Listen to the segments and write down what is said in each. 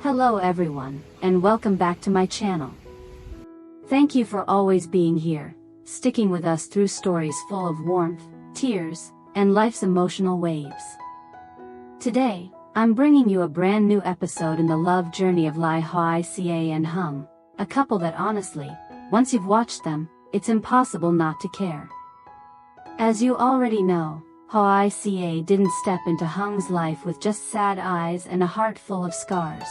Hello everyone, and welcome back to my channel. Thank you for always being here, sticking with us through stories full of warmth, tears, and life's emotional waves. Today, I'm bringing you a brand new episode in the love journey of Lythieuca and Hùng, a couple that honestly, once you've watched them, it's impossible not to care. As you already know, Lythieuca didn't step into Hùng life with just sad eyes and a heart full of scars.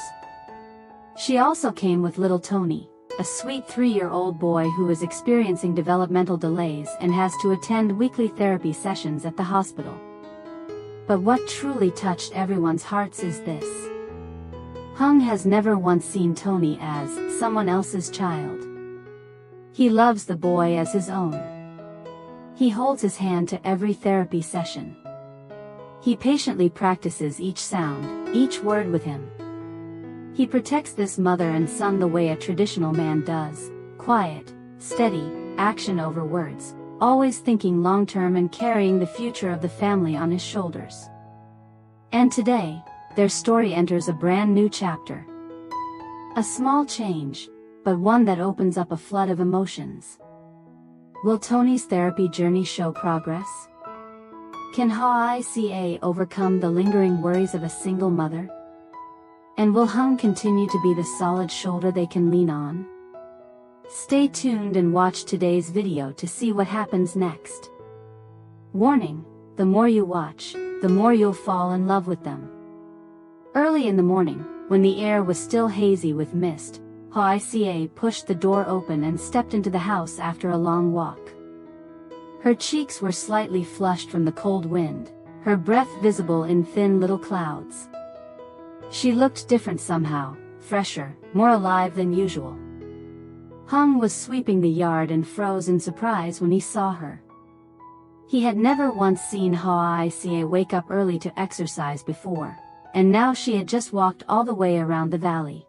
She also came with little Tony, a sweet 3-year-old boy who is experiencing developmental delays and has to attend weekly therapy sessions at the hospital. But what truly touched everyone's hearts is this. Hùng has never once seen Tony as someone else's child. He loves the boy as his own. He holds his hand to every therapy session. He patiently practices each sound, each word with him. He protects this mother and son the way a traditional man does, quiet, steady, action over words, always thinking long-term and carrying the future of the family on his shoulders. And today, their story enters a brand new chapter. A small change, but one that opens up a flood of emotions. Will Tony's therapy journey show progress? Can Lythieuca overcome the lingering worries of a single mother? And will Hùng continue to be the solid shoulder they can lean on? Stay tuned and watch today's video to see what happens next. Warning, the more you watch, the more you'll fall in love with them. Early in the morning, when the air was still hazy with mist, Lythieuca pushed the door open and stepped into the house after a long walk. Her cheeks were slightly flushed from the cold wind, her breath visible in thin little clouds. She looked different somehow, fresher, more alive than usual. Hùng was sweeping the yard and froze in surprise when he saw her. He had never once seen Lythieuca wake up early to exercise before, and now she had just walked all the way around the valley.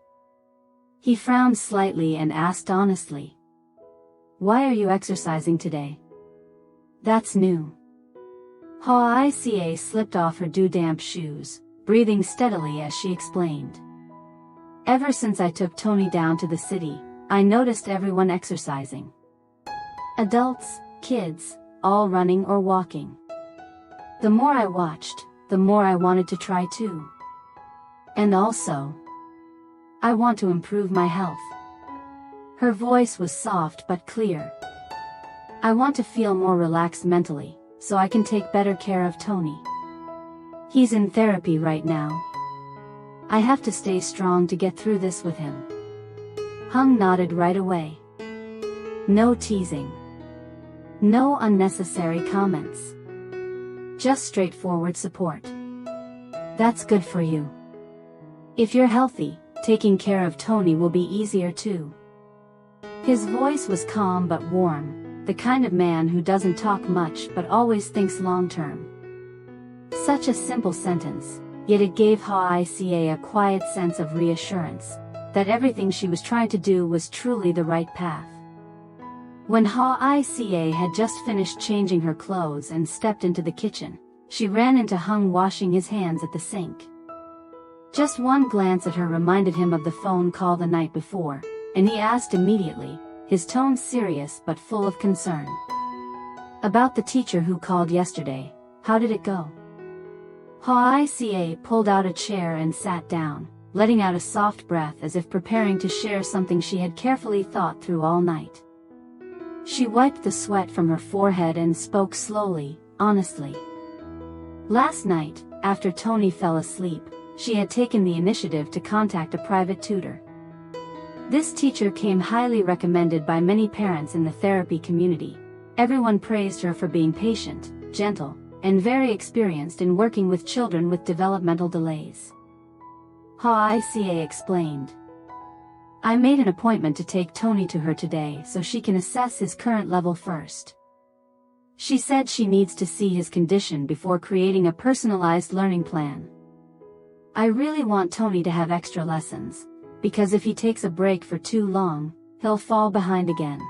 He frowned slightly and asked honestly, "Why are you exercising today?" "That's new." Lythieuca slipped off her dew-damp shoes, breathing steadily as she explained. "Ever since I took Tony down to the city, I noticed everyone exercising. Adults, kids, all running or walking. The more I watched, the more I wanted to try too. And also, I want to improve my health." Her voice was soft but clear. "I want to feel more relaxed mentally, so I can take better care of Tony. He's in therapy right now. I have to stay strong to get through this with him." Hùng nodded right away. No teasing. No unnecessary comments. Just straightforward support. "That's good for you. If you're healthy, taking care of Tony will be easier too." His voice was calm but warm, the kind of man who doesn't talk much but always thinks long-term. Such a simple sentence, yet it gave Lythieuca a quiet sense of reassurance, that everything she was trying to do was truly the right path. When Lythieuca had just finished changing her clothes and stepped into the kitchen, she ran into Hùng washing his hands at the sink. Just one glance at her reminded him of the phone call the night before, and he asked immediately, his tone serious but full of concern. "About the teacher who called yesterday, how did it go?" Lythieuca pulled out a chair and sat down, letting out a soft breath as if preparing to share something she had carefully thought through all night. She wiped the sweat from her forehead and spoke slowly, honestly. Last night, after Tony fell asleep, she had taken the initiative to contact a private tutor. This teacher came highly recommended by many parents in the therapy community. Everyone praised her for being patient, gentle, and very experienced in working with children with developmental delays. Lythieuca explained. "I made an appointment to take Tony to her today so she can assess his current level first. She said she needs to see his condition before creating a personalized learning plan. I really want Tony to have extra lessons, because if he takes a break for too long, he'll fall behind again."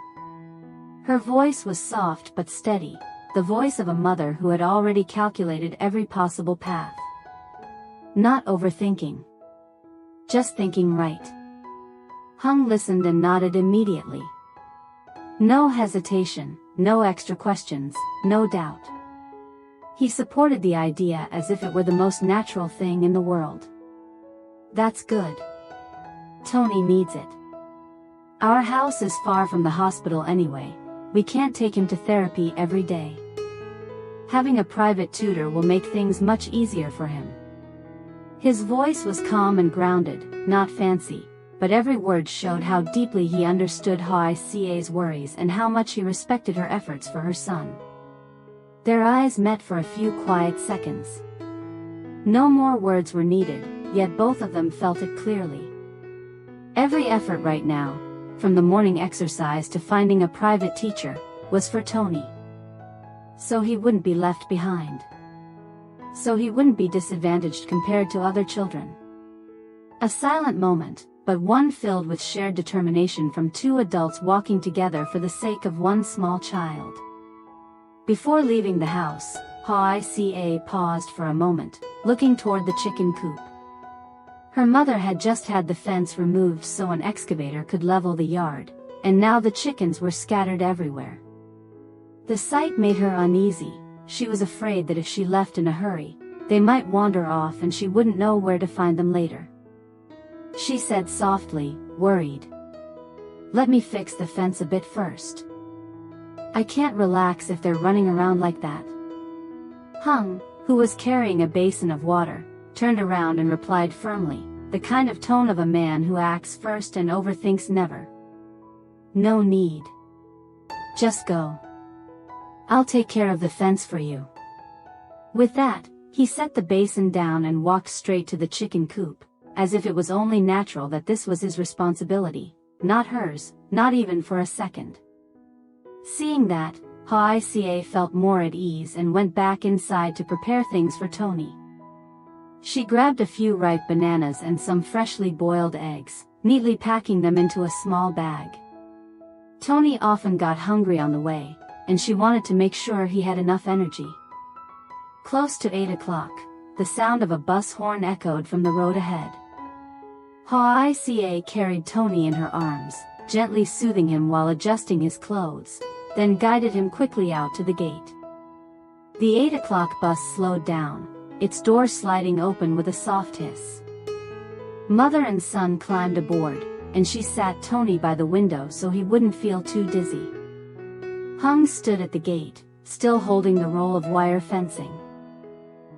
Her voice was soft but steady, the voice of a mother who had already calculated every possible path. Not overthinking. just thinking right. Hung listened and nodded immediately. No hesitation, no extra questions, no doubt. He supported the idea as if it were the most natural thing in the world. That's good. Tony needs it. Our house is far from the hospital anyway. We can't take him to therapy every day. Having a private tutor will make things much easier for him. His voice was calm and grounded, not fancy, but every word showed how deeply he understood Hoai's worries and how much he respected her efforts for her son. Their eyes met for a few quiet seconds. No more words were needed, yet both of them felt it clearly. Every effort right now, from the morning exercise to finding a private teacher, was for Tony. So he wouldn't be left behind. So he wouldn't be disadvantaged compared to other children. A silent moment, but one filled with shared determination from two adults walking together for the sake of one small child. Before leaving the house, Hoai paused for a moment, looking toward the chicken coop. Her mother had just had the fence removed so an excavator could level the yard, and now the chickens were scattered everywhere. The sight made her uneasy. She was afraid that if she left in a hurry, they might wander off and she wouldn't know where to find them later. She said softly, worried, "Let me fix the fence a bit first. I can't relax if they're running around like that." Hung, who was carrying a basin of water, turned around and replied firmly, the kind of tone of a man who acts first and overthinks never. "No need. Just go. I'll take care of the fence for you." With that, he set the basin down and walked straight to the chicken coop, as if it was only natural that this was his responsibility, not hers, not even for a second. Seeing that, Hoai felt more at ease and went back inside to prepare things for Tony. She grabbed a few ripe bananas and some freshly boiled eggs, neatly packing them into a small bag. Tony often got hungry on the way, and she wanted to make sure he had enough energy. Close to 8 o'clock, the sound of a bus horn echoed from the road ahead. Hoai carried Tony in her arms, gently soothing him while adjusting his clothes, then guided him quickly out to the gate. The 8 o'clock bus slowed down, its door sliding open with a soft hiss. Mother and son climbed aboard, and she sat Tony by the window so he wouldn't feel too dizzy. Hung stood at the gate, still holding the roll of wire fencing.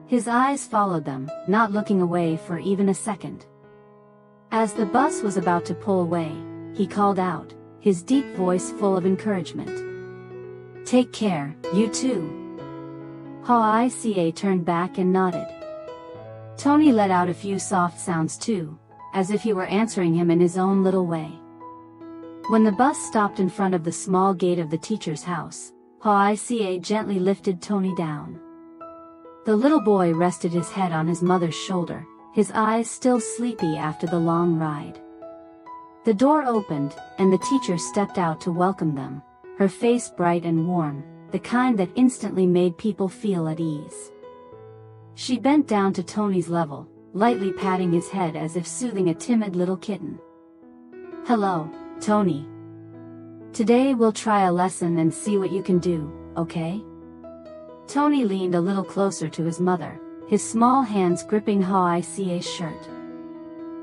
His eyes followed them, not looking away for even a second. As the bus was about to pull away, he called out, his deep voice full of encouragement. "Take care, you too." Hoai turned back and nodded. Tony let out a few soft sounds too, as if he were answering him in his own little way. When the bus stopped in front of the small gate of the teacher's house, Hoai gently lifted Tony down. The little boy rested his head on his mother's shoulder, his eyes still sleepy after the long ride. The door opened, and the teacher stepped out to welcome them, her face bright and warm, the kind that instantly made people feel at ease. She bent down to Tony's level, lightly patting his head as if soothing a timid little kitten. "Hello, Tony. Today we'll try a lesson and see what you can do, okay?" Tony leaned a little closer to his mother, his small hands gripping Hoai's shirt.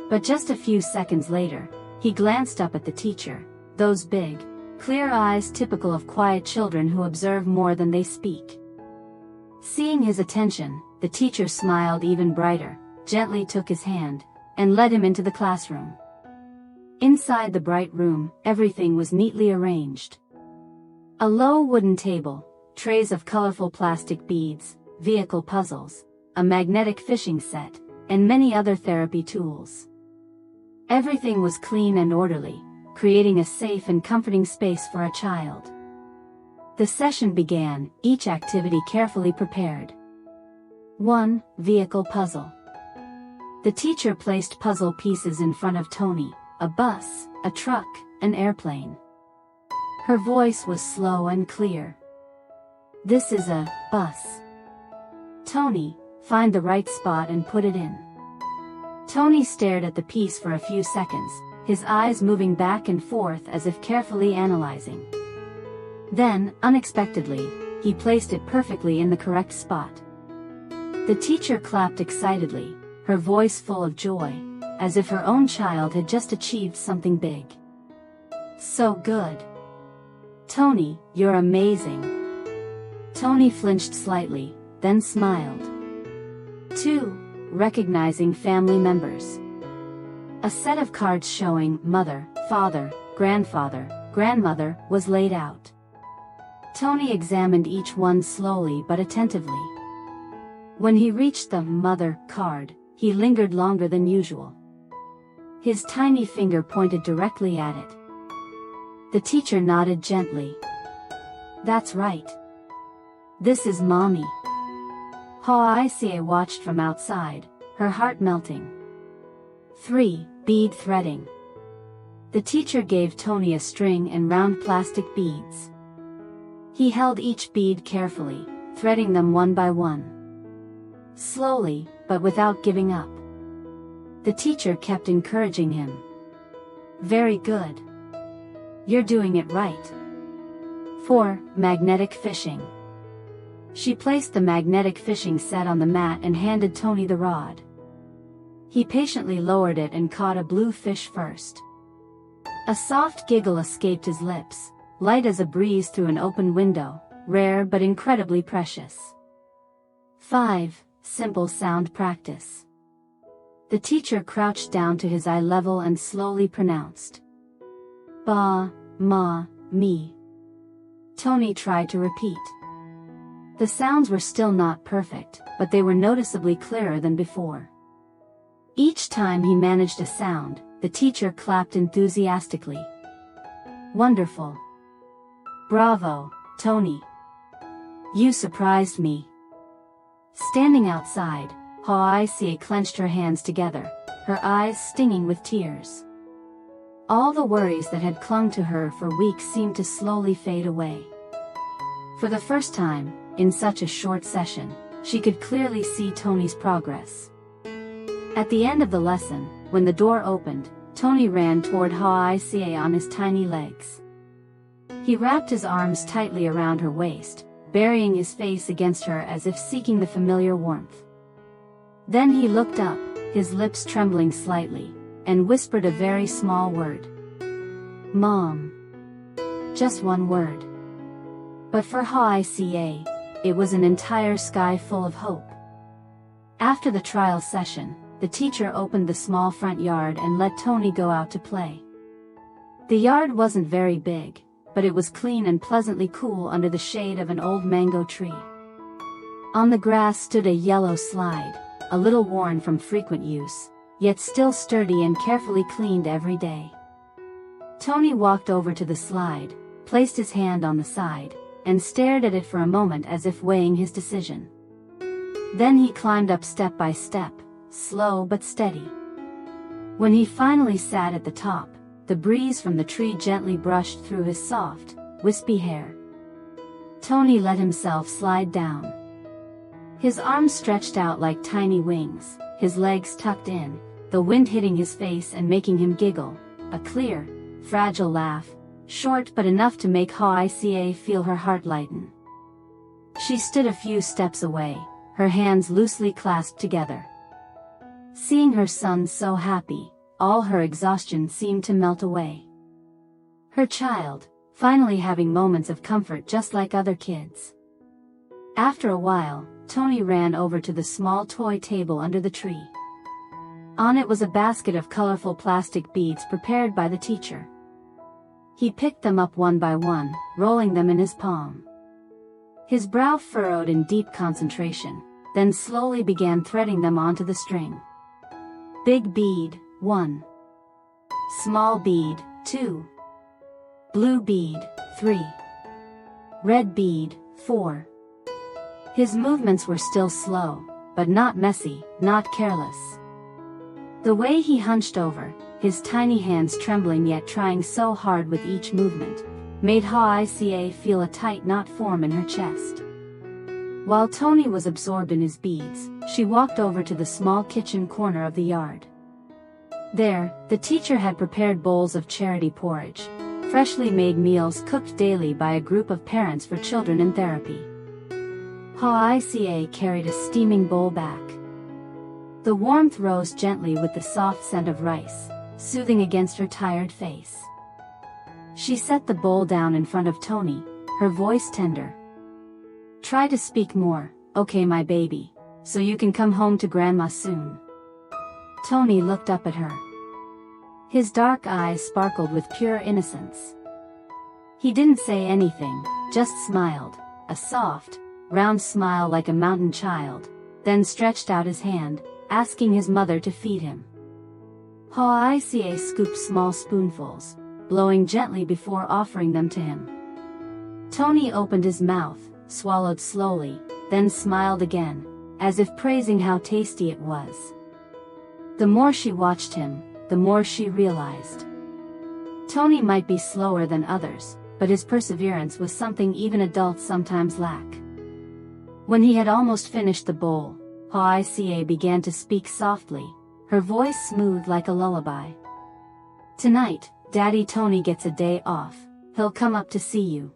But just a few seconds later, he glanced up at the teacher, those big, clear eyes typical of quiet children who observe more than they speak. Seeing his attention, the teacher smiled even brighter, gently took his hand, and led him into the classroom. Inside the bright room, everything was neatly arranged. A low wooden table, trays of colorful plastic beads, vehicle puzzles, a magnetic fishing set, and many other therapy tools. Everything was clean and orderly, creating a safe and comforting space for a child. The session began, each activity carefully prepared. 1. Vehicle puzzle. The teacher placed puzzle pieces in front of Tony, a bus, a truck, an airplane. Her voice was slow and clear. "This is a bus. Tony, find the right spot and put it in." Tony stared at the piece for a few seconds, his eyes moving back and forth as if carefully analyzing. Then, unexpectedly, he placed it perfectly in the correct spot. The teacher clapped excitedly, her voice full of joy, as if her own child had just achieved something big. So good. Tony, you're amazing. Tony flinched slightly, then smiled. 2. Recognizing family members. A set of cards showing mother, father, grandfather, grandmother was laid out. Tony examined each one slowly but attentively. When he reached the mother card, he lingered longer than usual. His tiny finger pointed directly at it. The teacher nodded gently. That's right. This is Mommy. Hoài watched from outside, her heart melting. 3. Bead threading. The teacher gave Tony a string and round plastic beads. He held each bead carefully, threading them one by one. Slowly, but without giving up. The teacher kept encouraging him. Very good. You're doing it right. 4. Magnetic fishing. She placed the magnetic fishing set on the mat and handed Tony the rod. He patiently lowered it and caught a blue fish first. A soft giggle escaped his lips, light as a breeze through an open window, rare but incredibly precious. 5. Simple sound practice. The teacher crouched down to his eye level and slowly pronounced. Ba, ma, mi. Tony tried to repeat. The sounds were still not perfect, but they were noticeably clearer than before. Each time he managed a sound, the teacher clapped enthusiastically. Wonderful. Bravo, Tony. You surprised me. Standing outside, Hoài clenched her hands together, her eyes stinging with tears. All the worries that had clung to her for weeks seemed to slowly fade away. For the first time, in such a short session, she could clearly see Tony's progress. At the end of the lesson, when the door opened, Tony ran toward Hoài on his tiny legs. He wrapped his arms tightly around her waist, burying his face against her as if seeking the familiar warmth. Then he looked up, his lips trembling slightly, and whispered a very small word. Mom. Just one word. But for Hoài, it was an entire sky full of hope. After the trial session, the teacher opened the small front yard and let Tony go out to play. The yard wasn't very big, but it was clean and pleasantly cool under the shade of an old mango tree. On the grass stood a yellow slide, a little worn from frequent use, yet still sturdy and carefully cleaned every day. Tony walked over to the slide, placed his hand on the side, and stared at it for a moment as if weighing his decision. Then he climbed up step by step, slow but steady. When he finally sat at the top, the breeze from the tree gently brushed through his soft, wispy hair. Tony let himself slide down. His arms stretched out like tiny wings, his legs tucked in, the wind hitting his face and making him giggle, a clear, fragile laugh, short but enough to make Hoài feel her heart lighten. She stood a few steps away, her hands loosely clasped together. Seeing her son so happy, all her exhaustion seemed to melt away. Her child, finally having moments of comfort just like other kids. After a while, Tony ran over to the small toy table under the tree. On it was a basket of colorful plastic beads prepared by the teacher. He picked them up one by one, rolling them in his palm. His brow furrowed in deep concentration, then slowly began threading them onto the string. Big bead, 1. Small bead, 2. Blue bead, 3. Red bead, 4. His movements were still slow, but not messy, not careless. The way he hunched over, his tiny hands trembling yet trying so hard with each movement, made Hoài feel a tight knot form in her chest. While Tony was absorbed in his beads, she walked over to the small kitchen corner of the yard. There, the teacher had prepared bowls of charity porridge, freshly made meals cooked daily by a group of parents for children in therapy. Hoài carried a steaming bowl back. The warmth rose gently with the soft scent of rice, soothing against her tired face. She set the bowl down in front of Tony, her voice tender. "Try to speak more, okay my baby, so you can come home to Grandma soon." Tony looked up at her. His dark eyes sparkled with pure innocence. He didn't say anything, just smiled, a soft, round smile like a mountain child, then stretched out his hand, asking his mother to feed him. Hoài scooped small spoonfuls, blowing gently before offering them to him. Tony opened his mouth, swallowed slowly, then smiled again, as if praising how tasty it was. The more she watched him, the more she realized. Tony might be slower than others, but his perseverance was something even adults sometimes lack. When he had almost finished the bowl, Hoài began to speak softly, her voice smooth like a lullaby. "Tonight, Daddy Tony gets a day off, he'll come up to see you.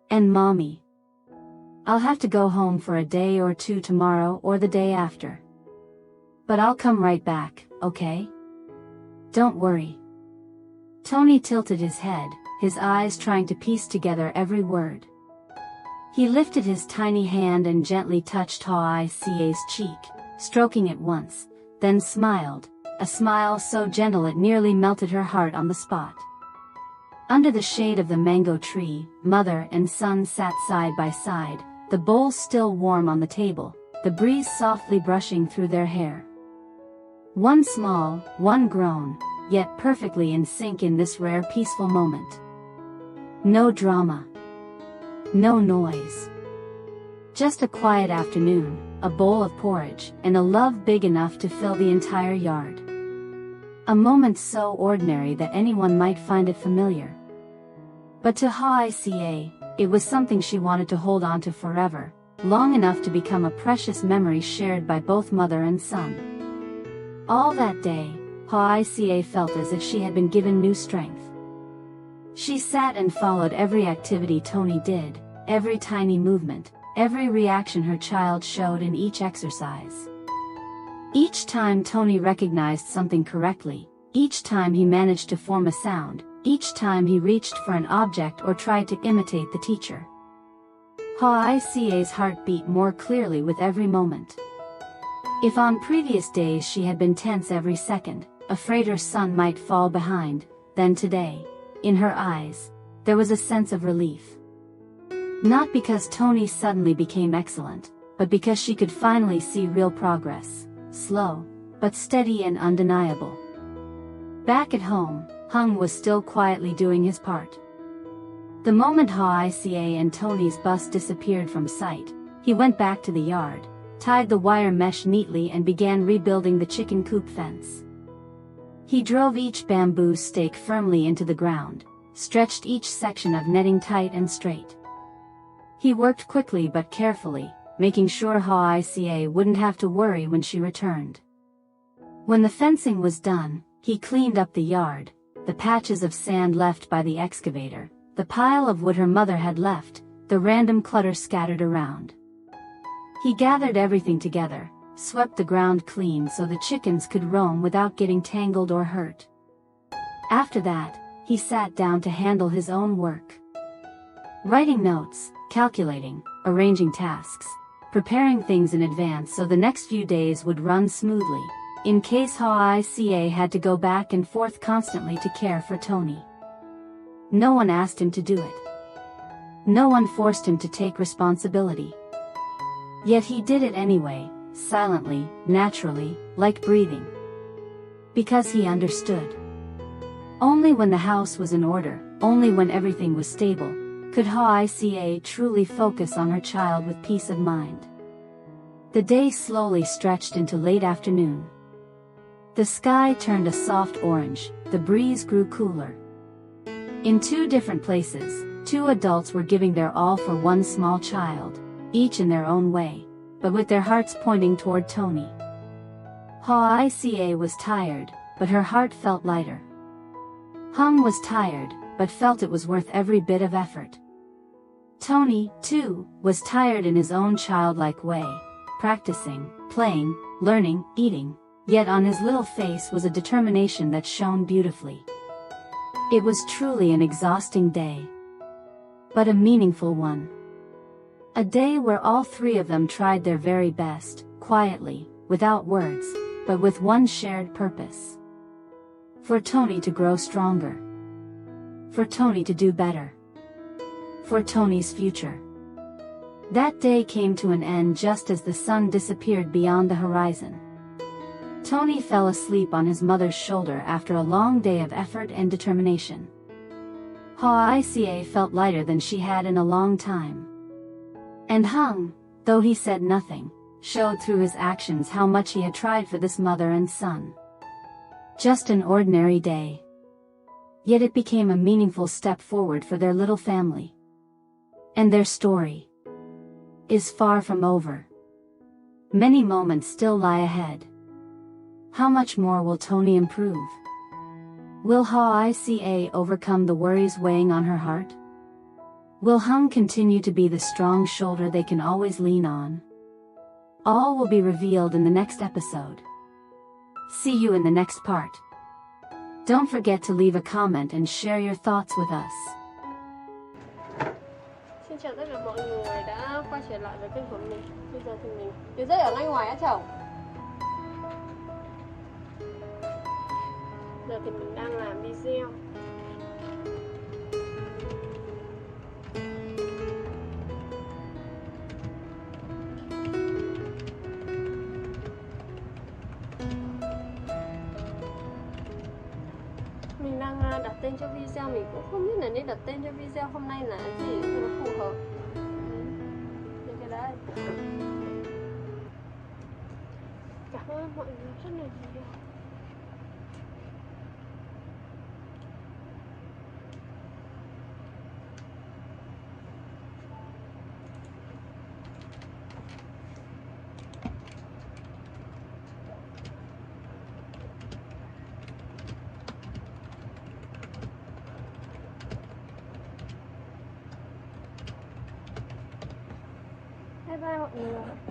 And Mommy. I'll have to go home for a day or two tomorrow or the day after. But I'll come right back, okay? Don't worry." Tony tilted his head, his eyes trying to piece together every word. He lifted his tiny hand and gently touched Hoài cheek, stroking it once, then smiled, a smile so gentle it nearly melted her heart on the spot. Under the shade of the mango tree, mother and son sat side by side, the bowl still warm on the table, the breeze softly brushing through their hair. One small, one grown, yet perfectly in sync in this rare peaceful moment. No drama. No noise. Just a quiet afternoon, a bowl of porridge, and a love big enough to fill the entire yard. A moment so ordinary that anyone might find it familiar. But to Hoài, it was something she wanted to hold on to forever, long enough to become a precious memory shared by both mother and son. All that day, Hoài felt as if she had been given new strength. She sat and followed every activity Tony did, every tiny movement, every reaction her child showed in each exercise. Each time Tony recognized something correctly, each time he managed to form a sound, each time he reached for an object or tried to imitate the teacher. Hoài heart beat more clearly with every moment. If on previous days she had been tense every second, afraid her son might fall behind, then today, in her eyes, there was a sense of relief. Not because Tony suddenly became excellent, but because she could finally see real progress, slow, but steady and undeniable. Back at home, Hùng was still quietly doing his part. The moment Hoài and Tony's bus disappeared from sight, he went back to the yard, tied the wire mesh neatly and began rebuilding the chicken coop fence. He drove each bamboo stake firmly into the ground, stretched each section of netting tight and straight. He worked quickly but carefully, making sure Hoài wouldn't have to worry when she returned. When the fencing was done, he cleaned up the yard, the patches of sand left by the excavator, the pile of wood her mother had left, the random clutter scattered around. He gathered everything together, swept the ground clean so the chickens could roam without getting tangled or hurt. After that, he sat down to handle his own work. Writing notes, calculating, arranging tasks, preparing things in advance so the next few days would run smoothly, in case Hoài had to go back and forth constantly to care for Tony. No one asked him to do it. No one forced him to take responsibility. Yet he did it anyway, silently, naturally, like breathing. Because he understood. Only when the house was in order, only when everything was stable, could Hoài truly focus on her child with peace of mind. The day slowly stretched into late afternoon. The sky turned a soft orange, the breeze grew cooler. In two different places, two adults were giving their all for one small child, each in their own way, but with their hearts pointing toward Tony. Hoài was tired, but her heart felt lighter. Hùng was tired, but felt it was worth every bit of effort. Tony, too, was tired in his own childlike way, practicing, playing, learning, eating, yet on his little face was a determination that shone beautifully. It was truly an exhausting day, but a meaningful one. A day where all three of them tried their very best, quietly, without words, but with one shared purpose. For Tony to grow stronger. For Tony to do better. For Tony's future. That day came to an end just as the sun disappeared beyond the horizon. Tony fell asleep on his mother's shoulder after a long day of effort and determination. Hoài felt lighter than she had in a long time. And Hùng, though he said nothing, showed through his actions how much he had tried for this mother and son. Just an ordinary day. Yet it became a meaningful step forward for their little family. And their story is far from over. Many moments still lie ahead. How much more will Tony improve? Will Hoài overcome the worries weighing on her heart? Will Hùng continue to be the strong shoulder they can always lean on? All will be revealed in the next episode. See you in the next part. Don't forget to leave a comment and share your thoughts with us. Xin chào tất cả mọi người đã quay trở lại với kênh của mình. Bây giờ thì mình tuyết rơi ở ngay ngoài á chồng. Giờ thì mình đang làm video. Mình đang đặt tên cho video, mình cũng không biết là nên đặt tên cho video hôm nay là gì cho nó phù hợp. Như cái đấy. Cảm ơn mọi người rất là nhiều. Bye bye mọi người.